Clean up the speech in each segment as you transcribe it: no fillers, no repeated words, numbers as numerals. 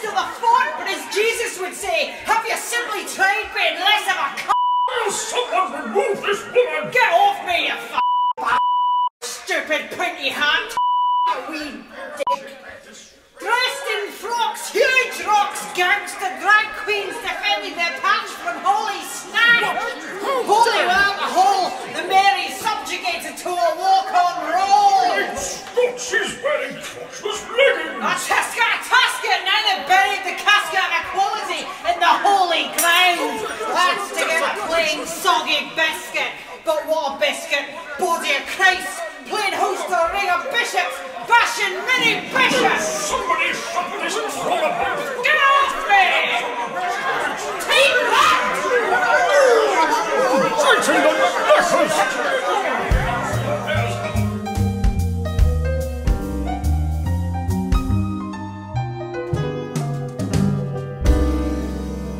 to the fort, but as Jesus would say, have you simply tried being less of a c***? Will someone remove this woman? Get off me, you stupid pointy hat! Wee dick. Dressed in frocks, huge rocks, gangster drag queens defending their patch from holy snag. Holy alcohol, the Mary subjugated to a walk-on roll. Great Scott, she's wearing crotchless leggings. A casket, now they've buried the casket of equality in the holy ground. That's to get a plain soggy biscuit. But what a biscuit, body of Christ, plain host to a ring of bishops, bashing many bishops. Somebody shuffle this throne apart. Get off me! Take that! Fighting the masses!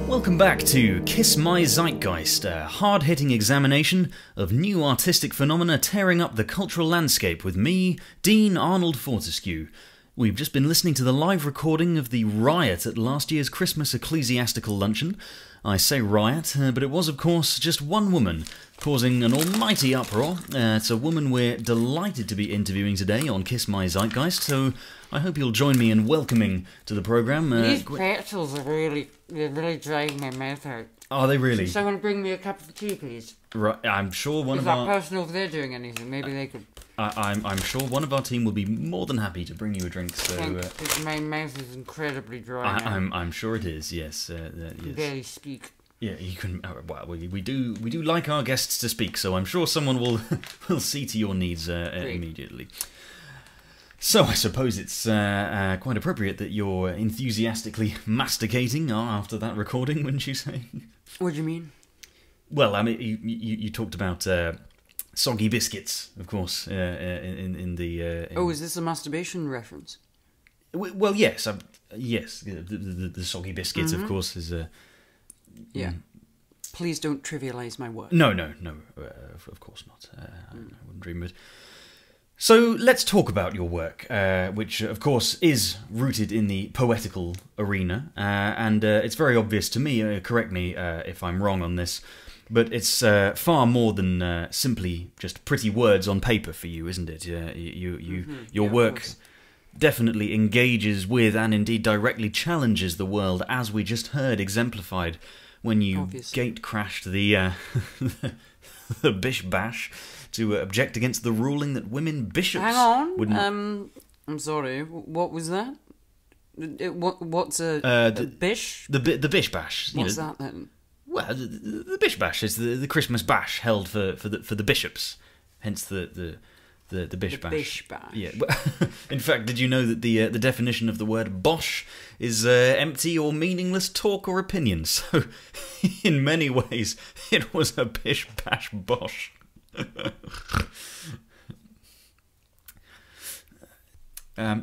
Welcome back to Kiss My Zeitgeist, a hard-hitting examination of new artistic phenomena tearing up the cultural landscape with me, Dean Arnold Fortescue. We've just been listening to the live recording of the riot at last year's Christmas ecclesiastical luncheon. I say riot, but it was of course just one woman, causing an almighty uproar. It's a woman we're delighted to be interviewing today on Kiss My Zeitgeist, so I hope you'll join me in welcoming to the programme. These pretzels are really drying my mouth out. Are they really? Someone bring me a cup of tea, please. Right, I'm sure one Is of that our... person over there doing anything? Maybe they could... I'm sure one of our team will be more than happy to bring you a drink. So because my mouth is incredibly dry. I'm sure it is. Yes. I can barely speak. Yeah, you can. Well, we do like our guests to speak, so I'm sure someone will will see to your needs immediately. So I suppose it's quite appropriate that you're enthusiastically masticating after that recording, wouldn't you say? What do you mean? Well, I mean, you talked about soggy biscuits, of course, in the... Oh, is this a masturbation reference? Well, yes. Yes, the soggy biscuits, of course, is... yeah. Please don't trivialise my work. No, of course not. I wouldn't dream of it. So let's talk about your work, which, of course, is rooted in the poetical arena, and it's very obvious to me, correct me if I'm wrong on this, but it's far more than simply just pretty words on paper for you, isn't it? Your work definitely engages with and indeed directly challenges the world, as we just heard exemplified when you gate crashed the the bish bash to object against the ruling that women bishops wouldn't... I'm sorry, what was that? What's a bish? The bish bash. What's that then? Well, the bish bash is the Christmas bash held for the bishops, hence the bish bash. Bish bash. Yeah. In fact, did you know that the definition of the word bosh is empty or meaningless talk or opinion? So, in many ways, it was a bish bash bosh.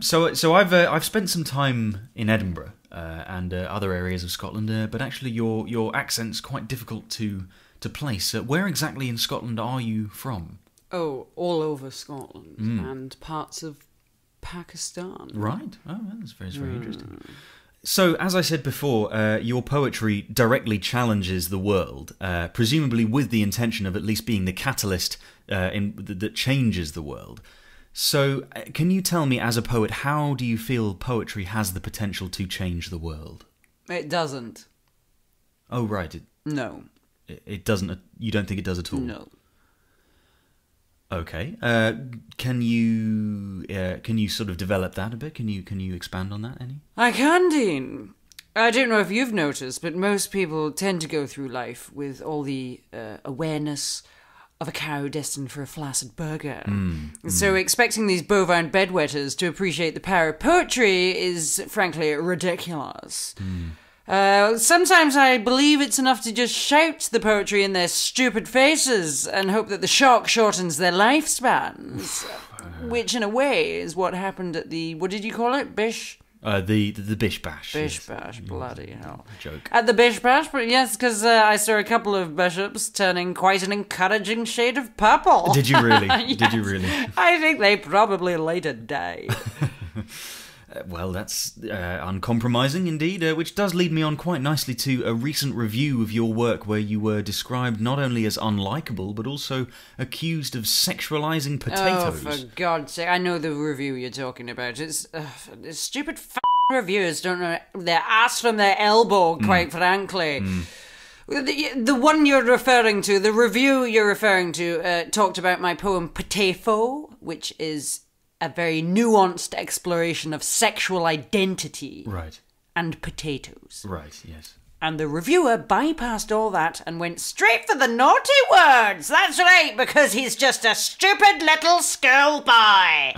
So I've spent some time in Edinburgh and other areas of Scotland, but actually your accent's quite difficult to place. Where exactly in Scotland are you from? Oh, all over Scotland and parts of Pakistan. Right. Oh, that's very interesting. So, as I said before, your poetry directly challenges the world, presumably with the intention of at least being the catalyst that changes the world. So, can you tell me, as a poet, how do you feel poetry has the potential to change the world? It doesn't. Oh, right. No. It doesn't. You don't think it does at all? No. Okay. Can you sort of develop that a bit? Can you expand on that any? I can, Dean. I don't know if you've noticed, but most people tend to go through life with all the awareness of a cow destined for a flaccid burger. So expecting these bovine bedwetters to appreciate the power of poetry is, frankly, ridiculous. Sometimes I believe it's enough to just shout the poetry in their stupid faces and hope that the shock shortens their lifespans. Which, in a way, is what happened at the... What did you call it? Bish? The bish bash. Bish bash, bloody hell. Joke. At the bish bash, but yes, because I saw a couple of bishops turning quite an encouraging shade of purple. Did you really? Yes. Did you really? I think they probably later died. Well, that's uncompromising indeed, which does lead me on quite nicely to a recent review of your work where you were described not only as unlikable, but also accused of sexualizing potatoes. Oh, for God's sake, I know the review you're talking about. It's stupid reviewers don't know their ass from their elbow, quite frankly. The one you're referring to, the review you're referring to, talked about my poem Potato, which is a very nuanced exploration of sexual identity. Right. And potatoes. Right, yes. And the reviewer bypassed all that and went straight for the naughty words. That's right, because he's just a stupid little schoolboy.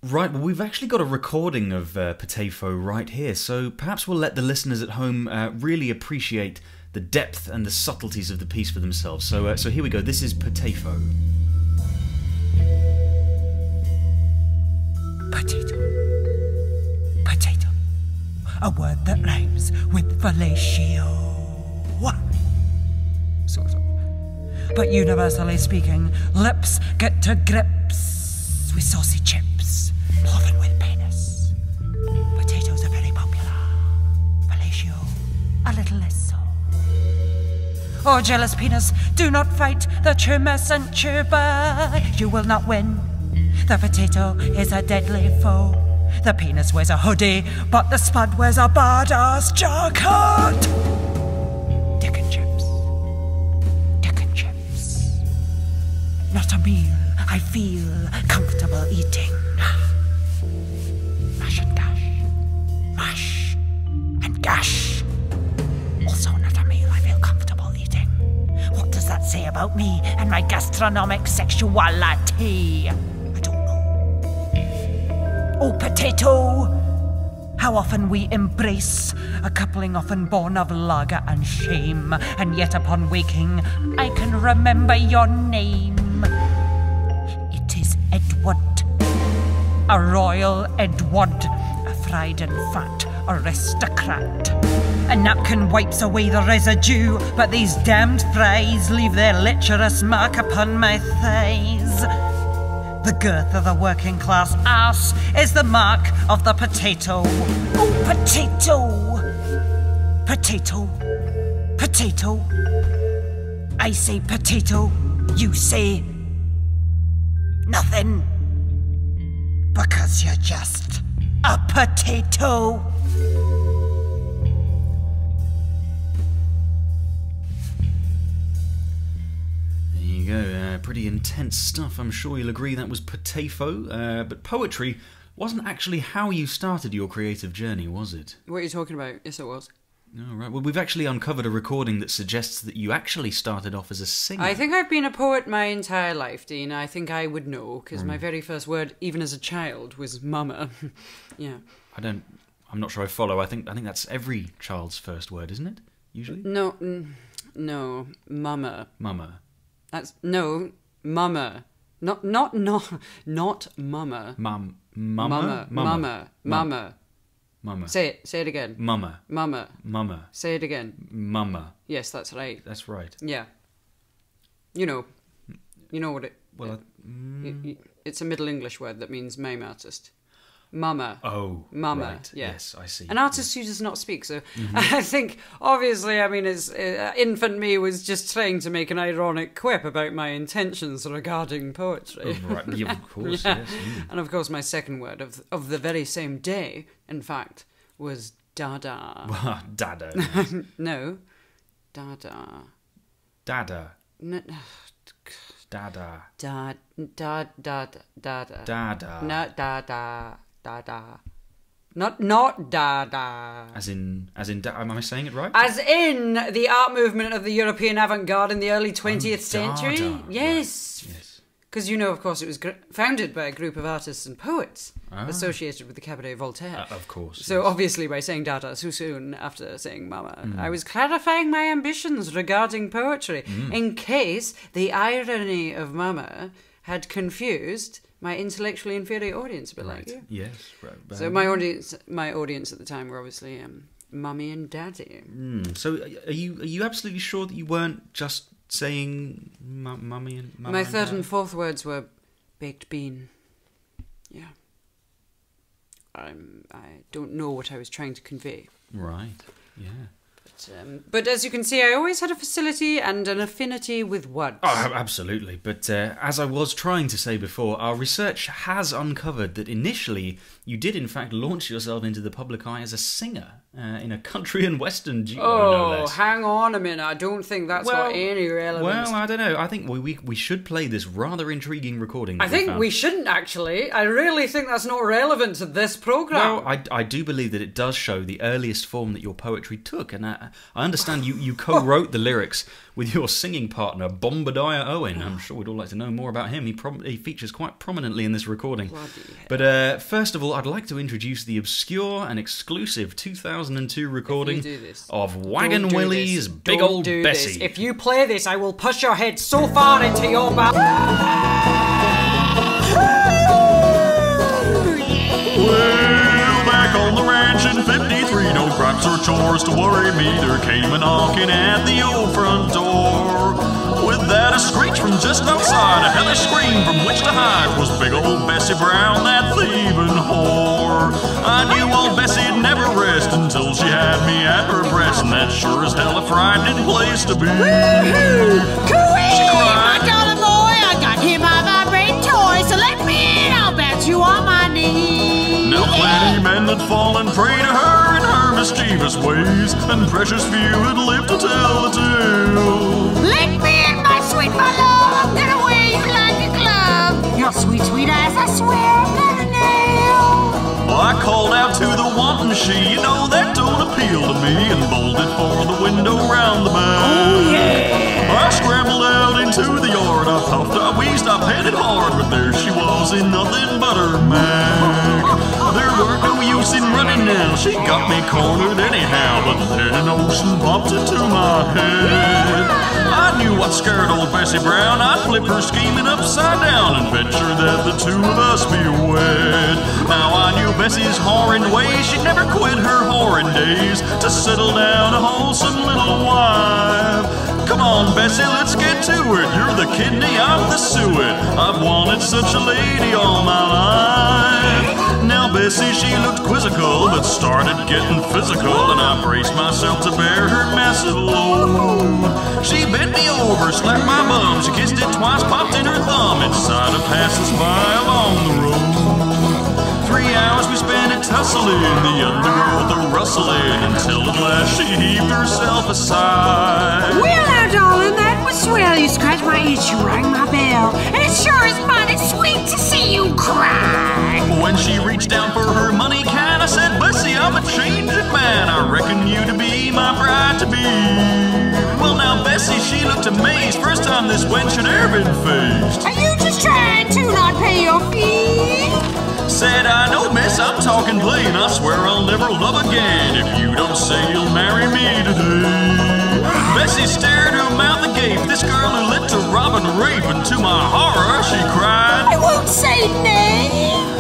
Right, well, we've actually got a recording of Potato right here, so perhaps we'll let the listeners at home really appreciate the depth and the subtleties of the piece for themselves. So here we go. This is Potato. Potato. Potato. A word that rhymes with fellatio. Sort of. But universally speaking, lips get to grips with saucy chips, often with penis. Potatoes are very popular. Fellatio, a little less so. Oh, jealous penis, do not fight the tumescent tuber. You will not win. The potato is a deadly foe. The penis wears a hoodie, but the spud wears a badass jacket. Dick and chips. Dick and chips. Not a meal I feel comfortable eating. Mash and gash. Mash and gash. Also not a meal I feel comfortable eating. What does that say about me and my gastronomic sexuality? Oh, potato! How often we embrace a coupling often born of lager and shame, and yet upon waking, I can remember your name. It is Edward, a royal Edward, a fried and fat aristocrat. A napkin wipes away the residue, but these damned fries leave their lecherous mark upon my thighs. The girth of the working class ass is the mark of the potato. Oh, potato! Potato. Potato. I say potato, you say nothing. Because you're just a potato. Pretty intense stuff. I'm sure you'll agree that was Potato. But poetry wasn't actually how you started your creative journey, was it? What are you talking about? Yes, it was. Oh, right. Well, we've actually uncovered a recording that suggests that you actually started off as a singer. I think I've been a poet my entire life, Dean. I think I would know, because my very first word, even as a child, was mama. Yeah. I'm not sure I follow. I think that's every child's first word, isn't it? Usually? No, mama. Mama. That's no mama, not mama. Mama. Say it again. Mama. Mama. Say it again. Mama. Yes, that's right. That's right. Yeah. You know what it. Well, it's a Middle English word that means mime artist. Mama. Oh, mama. Right. Yeah. Yes, I see. An artist who does not speak. So I think, obviously, infant me was just trying to make an ironic quip about my intentions regarding poetry. Oh, right. Yeah, of course. Yeah. Yes. And of course, my second word of the very same day, in fact, was dada. Dada. No, dada. Dada. No. Dada. Dada. Dada. No, dada. Dada. Not dada. As in, am I saying it right? As in the art movement of the European avant-garde in the early 20th century? Dada. Yes. Right. Yes. Because, of course, it was founded by a group of artists and poets associated with the Cabaret Voltaire. Of course. So, yes. obviously, by saying dada so soon after saying mama, I was clarifying my ambitions regarding poetry, in case the irony of mama had confused my intellectually inferior audience, a bit like you. Yes. Right. So my audience at the time were obviously mummy and daddy. So are you absolutely sure that you weren't just saying mummy and mama? My and third dad? and fourth words were baked bean. Yeah. I don't know what I was trying to convey. Right. Yeah. But as you can see, I always had a facility and an affinity with words. Oh, absolutely. But as I was trying to say before, our research has uncovered that initially you did in fact launch yourself into the public eye as a singer in a country and western duo, no less. Hang on a minute. I don't think that's got any relevance. Well, I don't know. I think we should play this rather intriguing recording. I think we shouldn't, actually. I really think that's not relevant to this programme. Well, I do believe that it does show the earliest form that your poetry took, and I understand you co-wrote the lyrics with your singing partner, Bombadiah Owen. I'm sure we'd all like to know more about him. He features quite prominently in this recording. But first of all, I'd like to introduce the obscure and exclusive 2002 recording of Wagon Willie's Big Old Bessie. If you play this, I will push your head so far into your mouth. Well, back on the ranch in 53, no crimes or chores to worry me. There came a knocking at the old front door. With that a screech from just outside, a hellish scream from which to hide, was big old Bessie Brown, that thieving whore. I knew old Bessie'd never rest until she had me at her breast, and that sure as hell a frightening place to be. Woohoo! Coo-ee! She cried. My darling boy, I got hit by a vibrating toy, so let me in, I'll bet you on my knee. Now plenty men had fallen prey to her in her mischievous ways, and precious few had lived to tell the tale. Let me in, my sweet my love, get away you like a glove. Your sweet, sweet eyes, I swear I've never nailed. Well, I called out to the wanton she, you know that don't appeal to me, and bolted for the window round the back. Oh yeah! I scrambled out into the yard, I puffed, I wheezed, I panted hard, but there she was in nothing but her mag. There weren't no use in running now, she got me cornered anyhow, but then an ocean popped into my head. I knew what scared old Bessie Brown, I'd flip her scheming upside down and venture that the two of us be wed. Now I knew Bessie's whoring ways, she'd never quit her whoring days to settle down a wholesome little wife. Come on, Bessie, let's get to it. You're the kidney, I'm the suet. I've wanted such a lady all my life. Now Bessie, she looked quizzical, but started getting physical, and I braced myself to bear her massive load. She bent me over, slapped my bum, she kissed it twice, popped in her thumb, inside a passers-by along the road. 3 hours we spent it tussling, the undergrowth a-rustling, until at last she heaved herself aside. Well now, darling, that was swell. You scratched my itch, you rang my bell, and it sure is mighty sweet to see you cry. When she reached down for her money can, I said, Bessie, I'm a changed man. I reckon you to be my bride-to-be. Well now, Bessie, she looked amazed. First time this wench had ever been faced. Are you just trying to not pay your fee? Said, I know, miss, I'm talking plain. I swear I'll never love again if you don't say you'll marry me today. Bessie stared, her mouth agape. This girl who lived to rob and rape, and to my horror she cried, I won't say nay.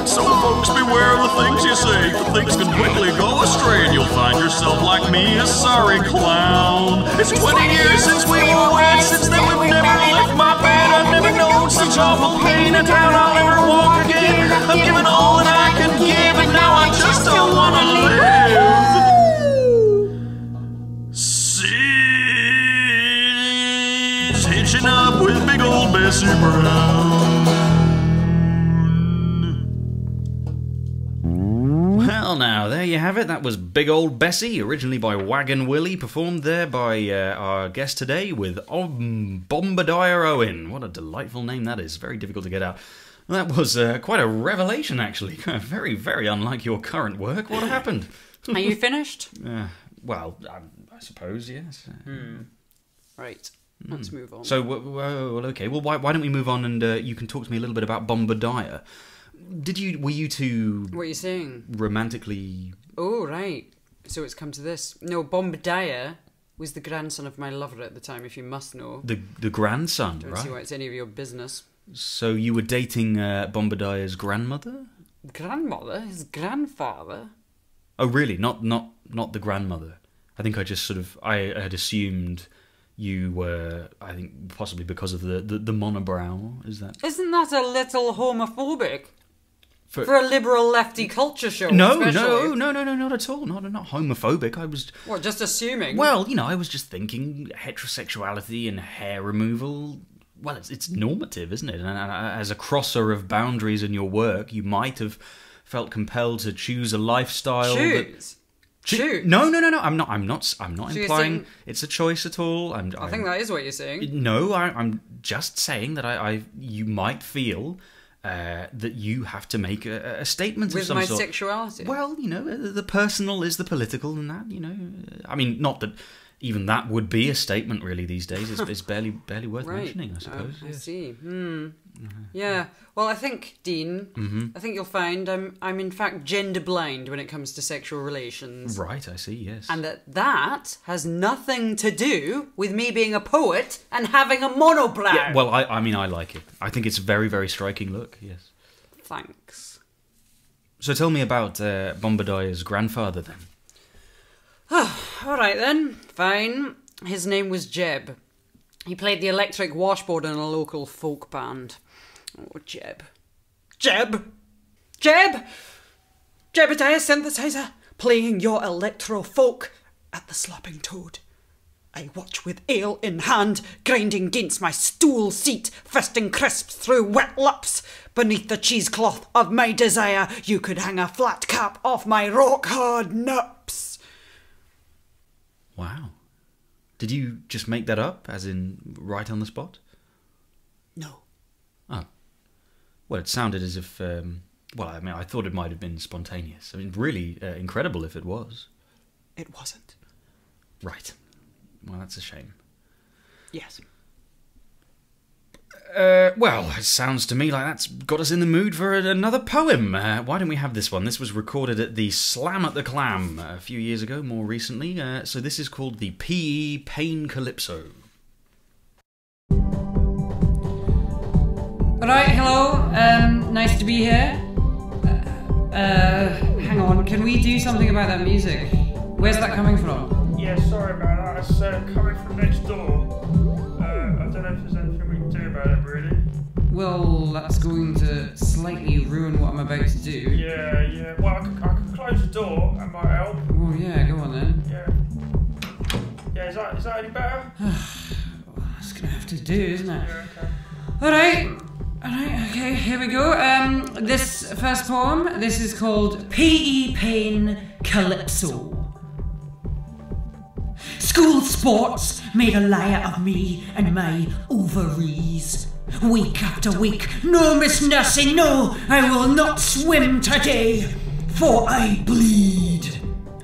So folks, beware of the things you say, for things can quickly go astray, and you'll find yourself like me, a sorry clown. It's 20 years since we were wed, since then we've never left my bed. I've never known such awful pain, and doubt I'll ever walk again. I've given all that I can give, and now I just don't want to live. She's hitching up with big old Bessie Brown. Well, now, there you have it. That was Big Old Bessie, originally by Wagon Willie, performed there by our guest today with Bombadiah Owen. What a delightful name that is. Very difficult to get out. That was quite a revelation, actually. Very, very unlike your current work. What happened? Are you finished? Well, I suppose, yes. Right. Let's move on. So, well, okay. Well, why don't we move on and you can talk to me a little bit about Bombadiah. Were you two... What are you saying? Romantically... Oh, right. So it's come to this. No, Bombadiah was the grandson of my lover at the time, if you must know. The grandson, Don't right? see why it's any of your business. So you were dating Bombadiah's grandmother? Grandmother? His grandfather? Oh, really? Not the grandmother. I think I just sort of... I had assumed you were... I think possibly because of the monobrow. Is that... Isn't that a little homophobic? For a liberal lefty culture show, No, especially. no, not at all. Not homophobic. I was... What, just assuming? Well, I was just thinking heterosexuality and hair removal... Well, it's normative, isn't it? And as a crosser of boundaries in your work, you might have felt compelled to choose a lifestyle... Choose? No. I'm not So implying it's a choice at all. I think that is what you're saying. No, I'm just saying that you might feel... that you have to make a statement with of some my sort. sexuality. Well, the personal is the political, and that I mean, not that even that would be a statement really these days. It's barely worth mentioning, I suppose. I see. Yeah. Well, I think, Dean, I think you'll find I'm in fact gender blind when it comes to sexual relations. Right, I see. Yes. And that has nothing to do with me being a poet and having a monobrow. Yeah, well, I mean, I like it. I think it's a very, very striking look. Yes. Thanks. So tell me about Bombadire's grandfather then. All right then. Fine. His name was Jeb. He played the electric washboard in a local folk band. Oh, Jeb. Jebediah synthesizer, playing your electro folk at the Slapping Toad. I watch with ale in hand, grinding against my stool seat, fisting crisps through wet lips. Beneath the cheesecloth of my desire, you could hang a flat cap off my rock-hard nips. Wow. Did you just make that up, as in right on the spot? No. Oh. Well, it sounded as if... well, I mean, I thought it might have been spontaneous. I mean, really incredible if it was. It wasn't. Right. Well, that's a shame. Yes. Well, it sounds to me like that's got us in the mood for another poem. Why don't we have this one? This was recorded at the Slam at the Clam a few years ago, more recently. So this is called the P.E. Pain Calypso. Alright, hello. Nice to be here. Hang on, can we do something about that music? Where's that coming from? Yeah, sorry about that. It's coming from next door. I don't know if there's anything we can do about it, really. Well, that's going to slightly ruin what I'm about to do. Yeah. Well, I could close the door. That might help. Well, yeah, go on then. Yeah, is that any better? Well, that's going to have to do, isn't it? Yeah, okay. Alright, okay, here we go. This first poem, this is called P.E. Pain Calypso. School sports made a liar of me and my ovaries. Week after week, no, Miss Nursing, no, I will not swim today, for I bleed.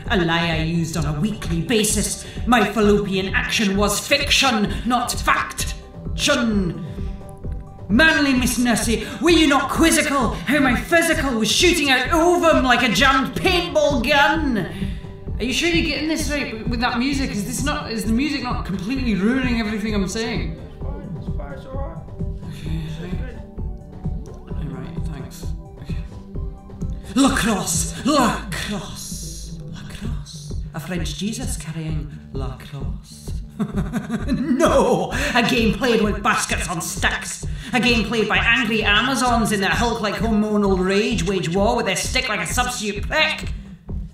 A lie I used on a weekly basis. My fallopian action was fiction, not fact. Manly Miss Nursey, were you not quizzical how my physical was shooting out ovum like a jammed paintball gun? Are you sure you're getting this right with that music? Is the music not completely ruining everything I'm saying? It's fine, it's alright. Okay, alright, thanks. Okay. Lacrosse. A French Jesus carrying lacrosse. No! A game played with baskets on sticks. A game played by angry Amazons in their Hulk-like hormonal rage wage war with their stick like a substitute pick.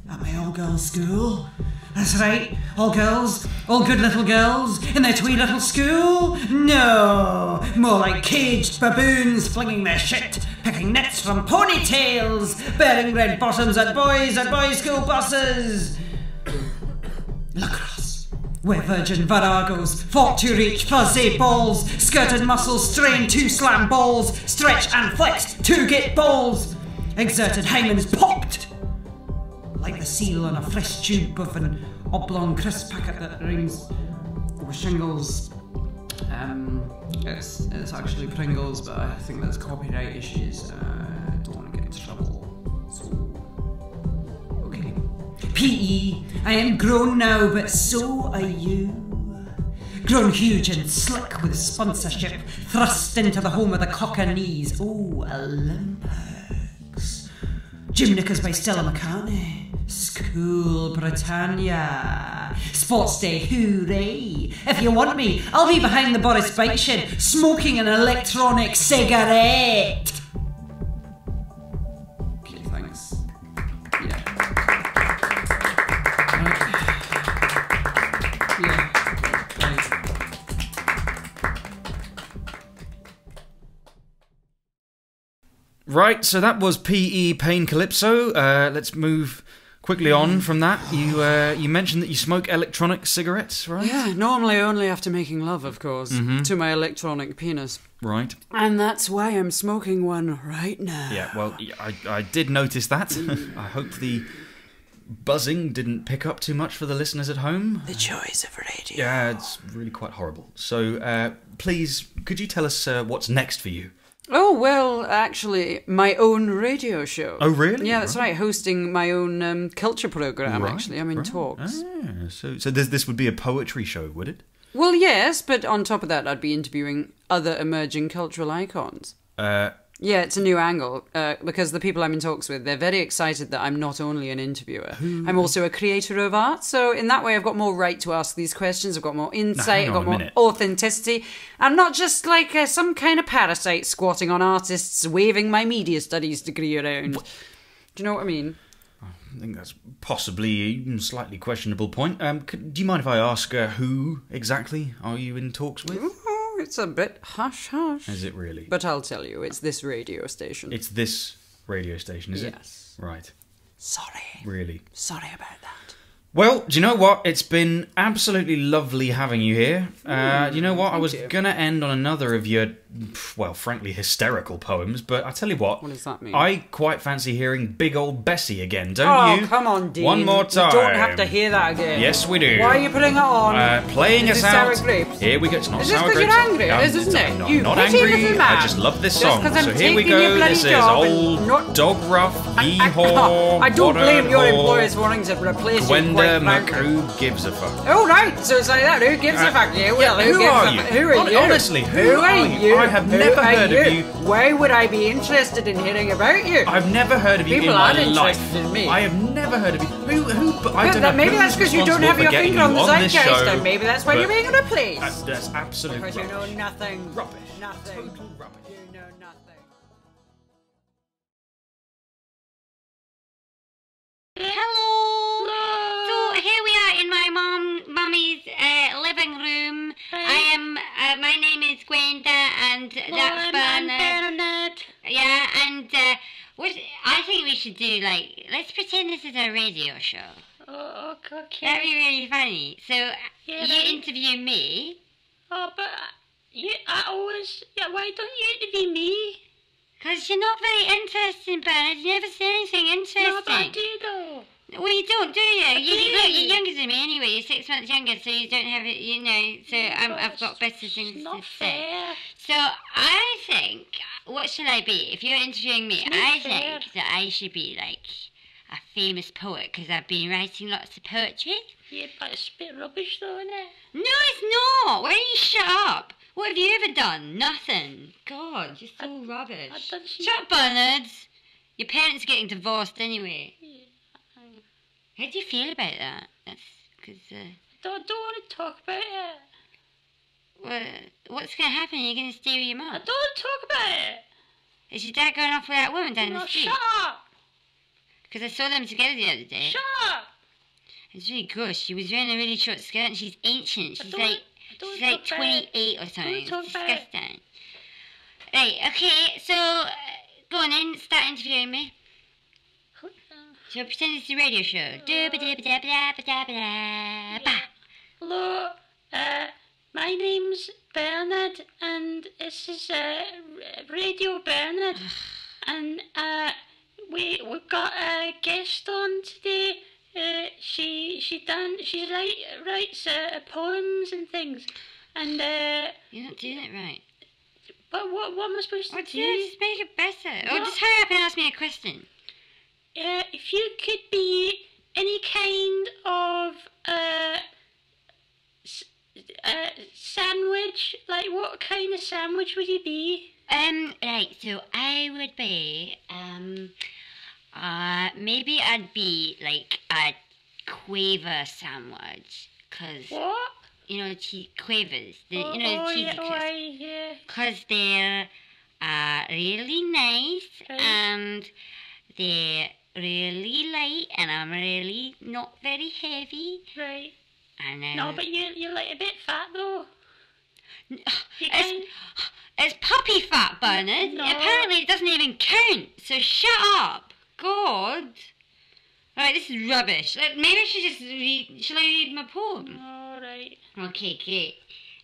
At my all-girls school. That's right, all girls, all good little girls, in their twee little school? No, more like caged baboons flinging their shit, picking nits from ponytails, bearing red bottoms at boys school buses. Lacrosse, where virgin viragos fought to reach fuzzy balls, skirted muscles strained to slam balls, stretch and flex to get balls, exerted hymens popped, like the seal on a fresh tube of an oblong crisp packet that rings with shingles. It's actually Pringles, but I think there's copyright issues. Don't want to get into trouble. So, okay. P.E. I am grown now, but so are you. Grown huge and slick with sponsorship, thrust into the home of the Cockernese. Oh, Olympics. Gym knickers by Stella McCartney. School Britannia. Sports Day, hooray. If you want me, I'll be behind the Boris bike shed, smoking an electronic cigarette. Thanks. Yeah. Yeah. Right, so that was PE Pain Calypso. Let's move quickly on from that. You mentioned that you smoke electronic cigarettes, right? Yeah, normally only after making love, of course, to my electronic penis. Right. And that's why I'm smoking one right now. Yeah, well, I did notice that. I hope the buzzing didn't pick up too much for the listeners at home. The joys of radio. Yeah, it's really quite horrible. So, please, could you tell us what's next for you? Oh, well, actually, my own radio show. Oh, really? Yeah, that's right, hosting my own culture programme, actually. I'm in talks. Ah, so this would be a poetry show, would it? Well, yes, but on top of that, I'd be interviewing other emerging cultural icons. Yeah, it's a new angle, because the people I'm in talks with, they're very excited that I'm not only an interviewer, I'm also a creator of art, so in that way I've got more right to ask these questions, I've got more insight, I've got more authenticity. I'm not just like some kind of parasite squatting on artists waving my media studies degree around. Do you know what I mean? I think that's possibly a slightly questionable point. Do you mind if I ask who exactly are you in talks with? Oh, it's a bit hush-hush. Is it really? But I'll tell you, it's this radio station. It's this radio station, is it? Yes. Right. Sorry. Really? Sorry about that. Well, do you know what? It's been absolutely lovely having you here. You know what? I was going to end on another of your, well, frankly, hysterical poems, but I tell you what. What does that mean? I quite fancy hearing Big Old Bessie again, don't you? Oh, come on, Dean. One more time. You don't have to hear that again. Yes, we do. Why are you putting it on? Playing Is us this out. sour grapes? Here we go. It's not Is this sour 'cause grapes. you're angry? It is, isn't it? I'm You not petty angry. little man. I just love this Just song. 'cause I'm So here we taking your go. bloody This is job and old not- Dog Ruff. Yeehaw. I don't blame your whatever. employers wanting to replace you, Gwenda quite Mc, frankly. who gives a fuck? Oh, right, so it's like that. Who gives a fuck? You? Well, who gives are a you? fuck? Who are you? Honestly, who are are you? I have Who never are heard of you. Why would I be interested in hearing about you? I've never heard of you People in my aren't life. interested in me. I have never heard of you. I don't know. Maybe that's because you don't have your finger on the zeitgeist, show, and maybe that's why you're being replaced. That's absolute Because you know rubbish. nothing. Rubbish. Nothing. Total rubbish. You know nothing. Hello. So here we are in my mummy's living room. I am. My name is Gwenda, and that's Bernard. Yeah, and what I think we should do, like, let's pretend this is a radio show. Oh, okay. That'd be really funny. So Yeah, you interview me. Oh, but I always. Yeah, why don't you interview me? Because you're not very interesting, Bernard. You never say anything interesting. No, but I do though. Well, you don't, do you? I Look, do. you're younger than me anyway. You're 6 months younger, so you don't have it, you know. So I've got better things It's not to say. fair. So I think, what shall I be? If you're interviewing me, It's I not fair. think that I should be like a famous poet because I've been writing lots of poetry. Yeah, but it's a bit rubbish though, isn't it? No, it's not. Why don't you shut up? What have you ever done? Nothing. God, you're so rubbish. I don't see- Shut up, Bernard. Your parents are getting divorced anyway. How do you feel about that? That's because, Don't want to talk about it. what's going to happen? Are you going to stay with your I mum? don't want to talk about it. Is your dad going off with that woman down No, the street? shut up. Because I saw them together the other day. Shut up. It's really gross. She was wearing a really short skirt and she's ancient. She's don't- like, I don't she's wanna like talk about it. 28 or something. It's talk about it. disgusting. Right, okay, so go on then, start interviewing me. So pretend it's a radio show. Hello, my name's Bernard, and this is Radio Bernard, and we've got a guest on today. She writes poems and things, and You're not doing it right. but what am I supposed to Oh, do? just make it better. Oh, No. just hurry up and ask me a question. If you could be any kind of sandwich, like what kind of sandwich would you be? Right, so I would be, maybe I'd be like a quaver sandwich, cause, What? you know, quavers, the Oh, cheesy yeah, crisps. yeah. Cause they're, really nice, Right. and they're really light and I'm really not very heavy. Right. And No, but you're like a bit fat though. It's puppy fat, Bernard. No. Apparently it doesn't even count, so shut up. God. Right, this is rubbish. Maybe I should just read... Shall I read my poem? Alright. Okay, great.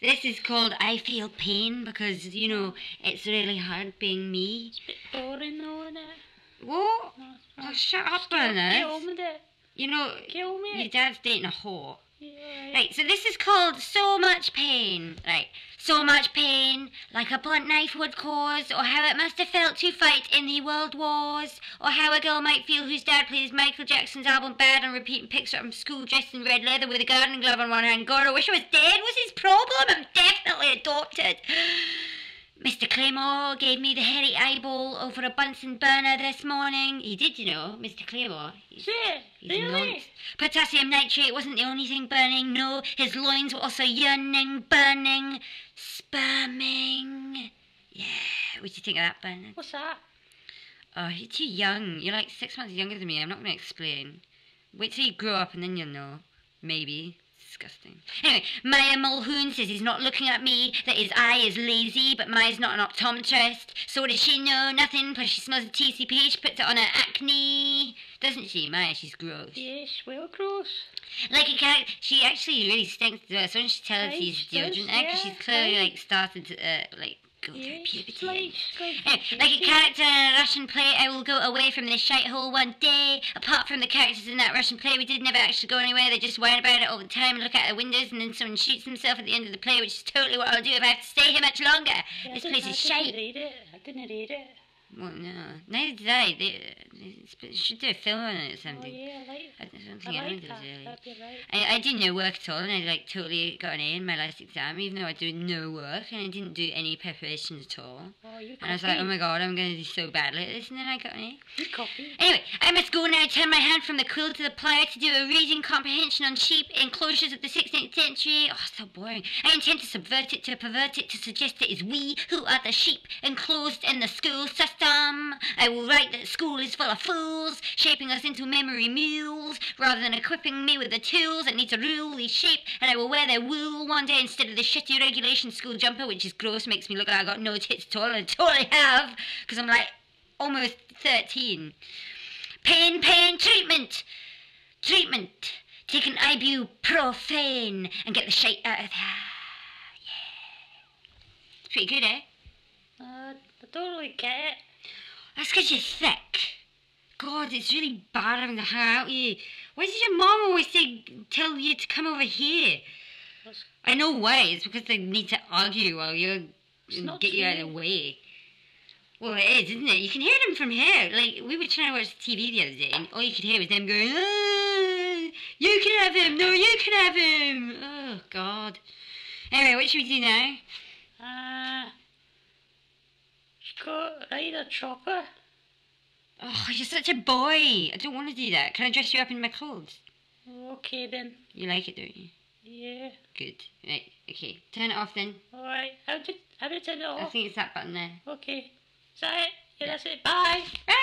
This is called I Feel Pain because, you know, it's really hard being me. It's a bit boring though, isn't it? What? No, Oh, shut up, Get on Bernard. with it. You know, Get on with your it. dad's dating a whore. Yeah, Right, so this is called So Much Pain. Right, so much pain, like a blunt knife would cause, or how it must have felt to fight in the world wars, or how a girl might feel whose dad plays Michael Jackson's album Bad and repeat and picks her up from school dressed in red leather with a gardening glove on one hand. God, I wish I was dead. What's his problem? I'm definitely adopted. Mr. Claymore gave me the hairy eyeball over a Bunsen burner this morning. He did, you know, Mr. Claymore. Is it? He's Really? nonce. Potassium nitrate wasn't the only thing burning. No, his loins were also yearning, burning, sperming. Yeah, what do you think of that, Bernard? What's that? Oh, you're too young. You're like 6 months younger than me. I'm not going to explain. Wait till you grow up and then you'll know. Maybe. Disgusting. Anyway, Maya Mulhoon says he's not looking at me, that his eye is lazy, but Maya's not an optometrist. So what does she know? Nothing, plus she smells of TCP. She puts it on her acne. Doesn't she, Maya? She's gross. Yes, well, gross. Like a cat, she actually really stinks as well. So when she tells Right, she's she does, deodorant there, because yeah, she's clearly right. like started to go through Yes, puberty. it's like Anyway, like a character in a Russian play, I will go away from this shithole one day. Apart from the characters in that Russian play, we did never actually go anywhere. They just whine about it all the time and look out the windows, and then someone shoots himself at the end of the play, which is totally what I'll do if I have to stay here much longer. Yeah, This place is shite. I didn't read it. Well, no, neither did I. They should do a film on it or Oh something. yeah, I I like don't I think anyone like does that. really. That'd be right. I did no work at all, and I like totally got an A in my last exam, even though I do no work, and I didn't do any preparation at all. Oh, you And I was like, oh my god, I'm going to do so badly at this, and then I got an A. You copy. Anyway, I must go now, turn my hand from the quill to the plier to do a reading comprehension on sheep enclosures of the 16th century. Oh, so boring. I intend to subvert it, to pervert it, to suggest it is we who are the sheep enclosed in the school system. I will write that school is full of fools, shaping us into memory mules, rather than equipping me with the tools that need to rule these sheep, and I will wear their wool one day instead of the shitty regulation school jumper, which is gross, makes me look like I got no tits at all, and I totally have, because I'm like almost 13. Pain, treatment! Treatment! Take an ibuprofen and get the shite out of there. Yeah. It's pretty good, eh? I don't really get it. That's because you're thick. God, it's really bad having to hang out with you. Why does your mom always tell you to come over here? I know why. It's because they need to argue while you not get you out of the way. Well, it is, isn't it? You can hear them from here. Like, we were trying to watch TV the other day, and all you could hear was them going, "Ah, you can have him! No, you can have him!" Oh, God. Anyway, what should we do now? Should go ride a chopper. Oh, you're such a boy. I don't want to do that. Can I dress you up in my clothes? Okay then. You like it, don't you? Yeah. Good. Right, okay. Turn it off then. Alright. How do you turn it I off? think it's that button there. Okay. Is that it? Yeah, that's it. Bye. Bye!